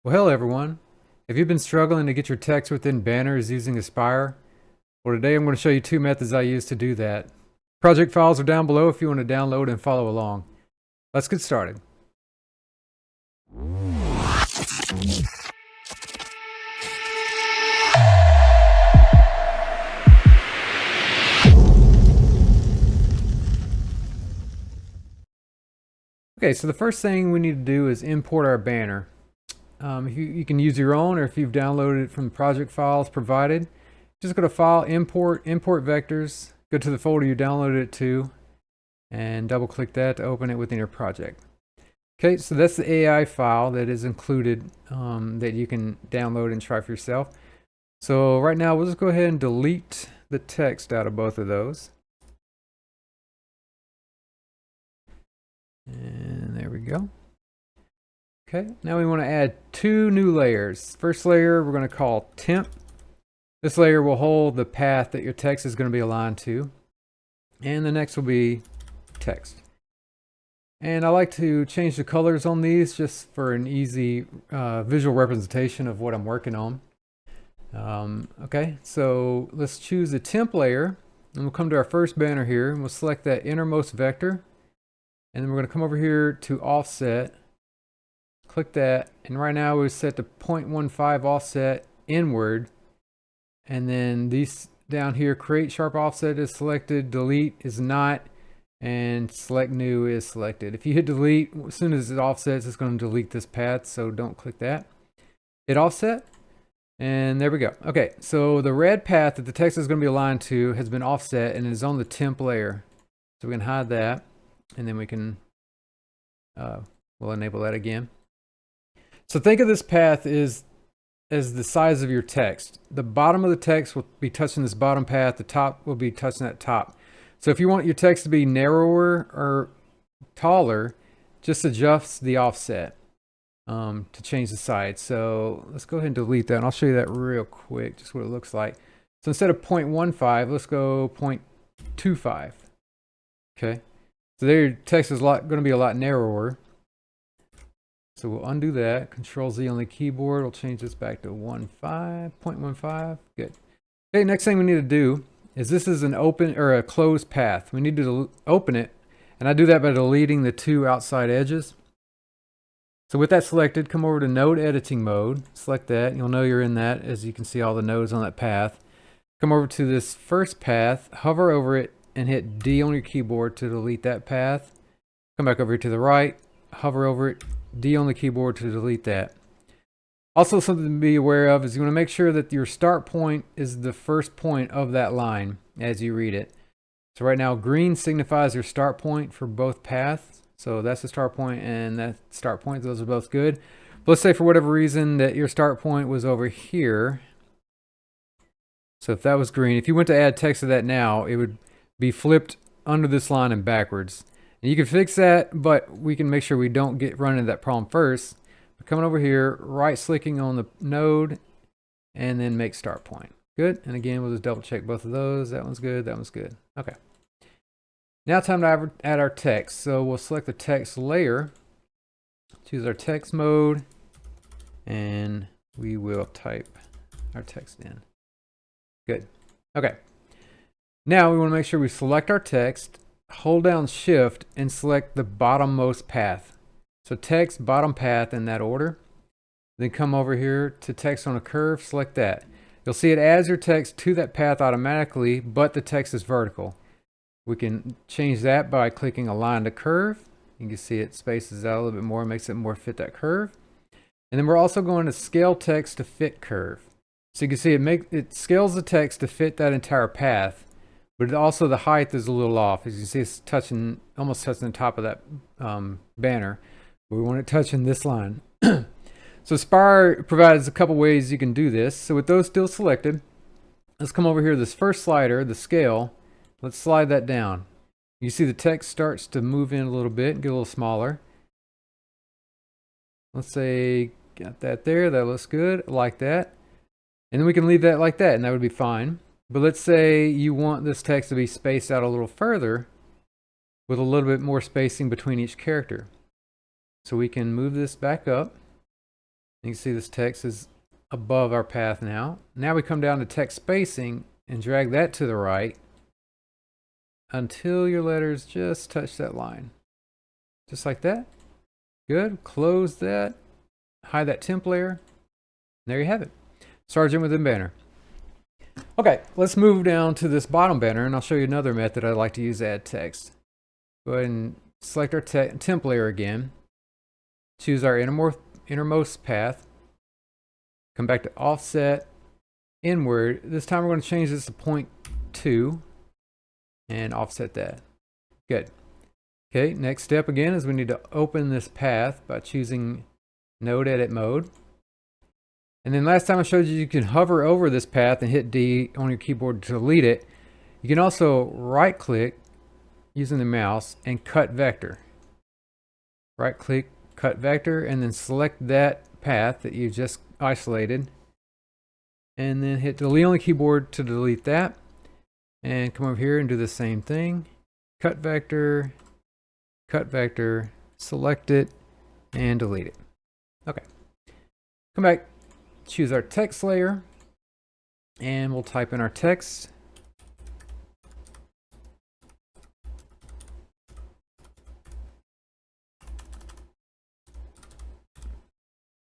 Well, hello everyone. Have you been struggling to get your text within banners using Aspire? Well, today I'm going to show you two methods I use to do that. Project files are down below if you want to download and follow along. Let's get started. Okay, so the first thing we need to do is import our banner. You can use your own, or if you've downloaded it from the project files provided, just go to File, Import Vectors, go to the folder you downloaded it to, and double click that to open it within your project. Okay, so that's the AI file that is included that you can download and try for yourself. So right now we'll just go ahead and delete the text out of both of those. And there we go. Okay, now we want to add two new layers. First layer we're going to call temp. This layer will hold the path that your text is going to be aligned to. And the next will be text. And I like to change the colors on these just for an easy visual representation of what I'm working on. Okay, so let's choose the temp layer, and we'll come to our first banner here, and we'll select that innermost vector. And then we're going to come over here to offset, click that, and right now we're set to 0.15 offset inward. And then these down here, create sharp offset is selected, delete is not, and select new is selected. If you hit delete, as soon as it offsets, it's going to delete this path, so don't click that. Hit offset, and there we go. Okay, so the red path that the text is going to be aligned to has been offset and is on the temp layer. So we can hide that, and then we can, we'll enable that again. So think of this path as the size of your text. The bottom of the text will be touching this bottom path, the top will be touching that top. So if you want your text to be narrower or taller, just adjust the offset to change the size. So let's go ahead and delete that, and I'll show you that real quick, just what it looks like. So instead of 0.15, let's go 0.25. Okay, so there your text is going to be a lot narrower. So we'll undo that. Control Z on the keyboard. We'll change this back to 0.15. Good. Okay, next thing we need to do is this is an open or a closed path. We need to open it, and I do that by deleting the two outside edges. So with that selected, come over to node editing mode, select that. You'll know you're in that as you can see all the nodes on that path. Come over to this first path, hover over it, and hit D on your keyboard to delete that path. Come back over here to the right, hover over it, D on the keyboard to delete that. Also, something to be aware of is you want to make sure that your start point is the first point of that line as you read it. So right now, green signifies your start point for both paths. So that's the start point and that start point. Those are both good. But let's say for whatever reason that your start point was over here. So if that was green, if you went to add text to that now, it would be flipped under this line and backwards. And you can fix that, but we can make sure we don't run into that problem first. We're coming over here, right-clicking on the node, and then make start point. Good. And again, we'll just double check both of those. That one's good. That one's good. Okay. Now time to add our text. So we'll select the text layer, choose our text mode, and we will type our text in. Good. Okay. Now we want to make sure we select our text, hold down shift, and select the bottommost path. So text, bottom path in that order. Then come over here to text on a curve, select that. You'll see it adds your text to that path automatically, but the text is vertical. We can change that by clicking align to curve. You can see it spaces out a little bit more, makes it more fit that curve. And then we're also going to scale text to fit curve. So you can see it scales the text to fit that entire path, but also the height is a little off. As you see, it's almost touching the top of that banner. We want it touching this line. So Aspire provides a couple ways you can do this. So with those still selected, let's come over here to this first slider, the scale. Let's slide that down. You see the text starts to move in a little bit, get a little smaller. Let's say, got that there, that looks good, like that. And then we can leave that like that, and that would be fine. But let's say you want this text to be spaced out a little further with a little bit more spacing between each character. So we can move this back up You can see this text is above our path now. Now we come down to text spacing and drag that to the right until your letters just touch that line. Just like that. Good. Close that. Hide that temp layer. There you have it. Sergeant within banner. Okay, let's move down to this bottom banner and I'll show you another method I like to use to add text. Go ahead and select our temp layer again. Choose our innermost path. Come back to offset, inward. This time we're going to change this to 0.2 and offset that. Good. Okay, next step again is we need to open this path by choosing node edit mode. And then last time I showed you can hover over this path and hit D on your keyboard to delete it. You can also right click using the mouse and cut vector. Right click, cut vector, and then select that path that you just isolated. And then hit delete on the keyboard to delete that. And come over here and do the same thing. Cut vector, select it, and delete it. Okay. Come back, choose our text layer, and we'll type in our text.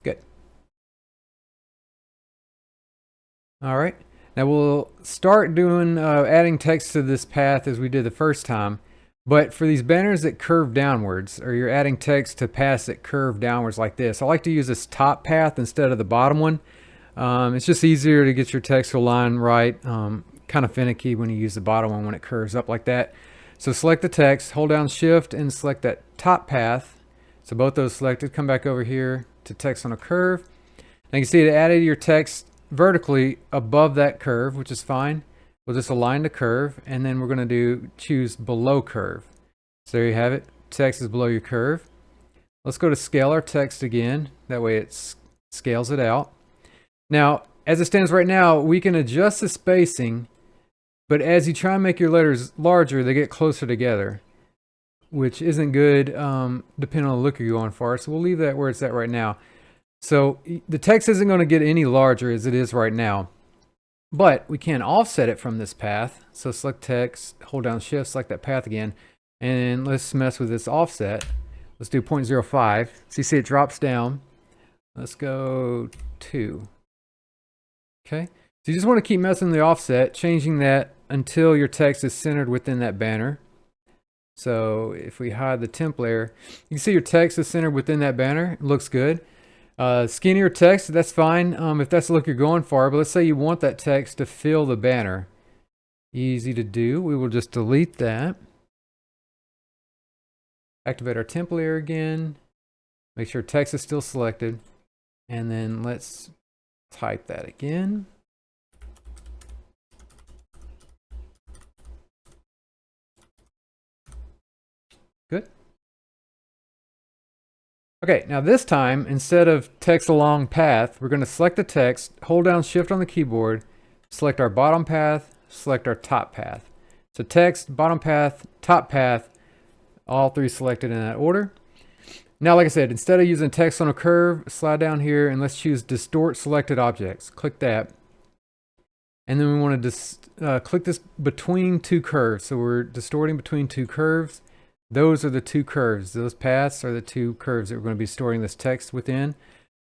Good. All right. Now we'll start doing adding text to this path as we did the first time. But for these banners that curve downwards, or you're adding text to paths that curve downwards like this, I like to use this top path instead of the bottom one. It's just easier to get your text to align right. Kind of finicky when you use the bottom one when it curves up like that. So select the text, hold down shift and select that top path. So both those selected, come back over here to text on a curve. Now you can see it added your text vertically above that curve, which is fine. We'll just align the curve, and then we're going to choose below curve. So there you have it. Text is below your curve. Let's go to scale our text again. That way it scales it out. Now, as it stands right now, we can adjust the spacing, but as you try and make your letters larger, they get closer together, which isn't good depending on the look you're going for. So we'll leave that where it's at right now. So the text isn't going to get any larger as it is right now. But we can offset it from this path. So select text, hold down shift, select that path again. And let's mess with this offset. Let's do 0.05. So you see it drops down. Let's go 2. Okay. So you just want to keep messing with the offset, changing that until your text is centered within that banner. So if we hide the temp layer, you can see your text is centered within that banner. It looks good. Skinnier text, that's fine if that's the look you're going for, but let's say you want that text to fill the banner. Easy to do. We will just delete that. Activate our temp layer again. Make sure text is still selected. And then let's type that again. Good. Okay, now this time, instead of text along path, we're going to select the text, hold down shift on the keyboard, select our bottom path, select our top path. So text, bottom path, top path, all three selected in that order. Now, like I said, instead of using text on a curve, slide down here and let's choose distort selected objects. Click that. And then we want to click this between two curves. So we're distorting between two curves. Those are the two curves. Those paths are the two curves that we're going to be storing this text within.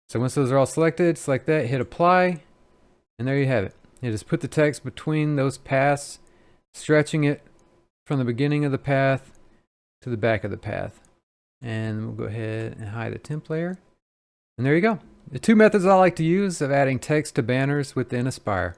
So once those are all selected, select that, hit apply, and there you have it. You just put the text between those paths, stretching it from the beginning of the path to the back of the path. And we'll go ahead and hide the temp layer. And there you go. The two methods I like to use of adding text to banners within Aspire.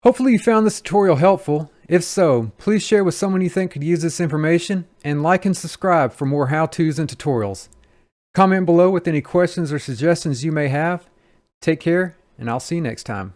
Hopefully you found this tutorial helpful. If so, please share with someone you think could use this information, and like and subscribe for more how-tos and tutorials. Comment below with any questions or suggestions you may have. Take care, and I'll see you next time.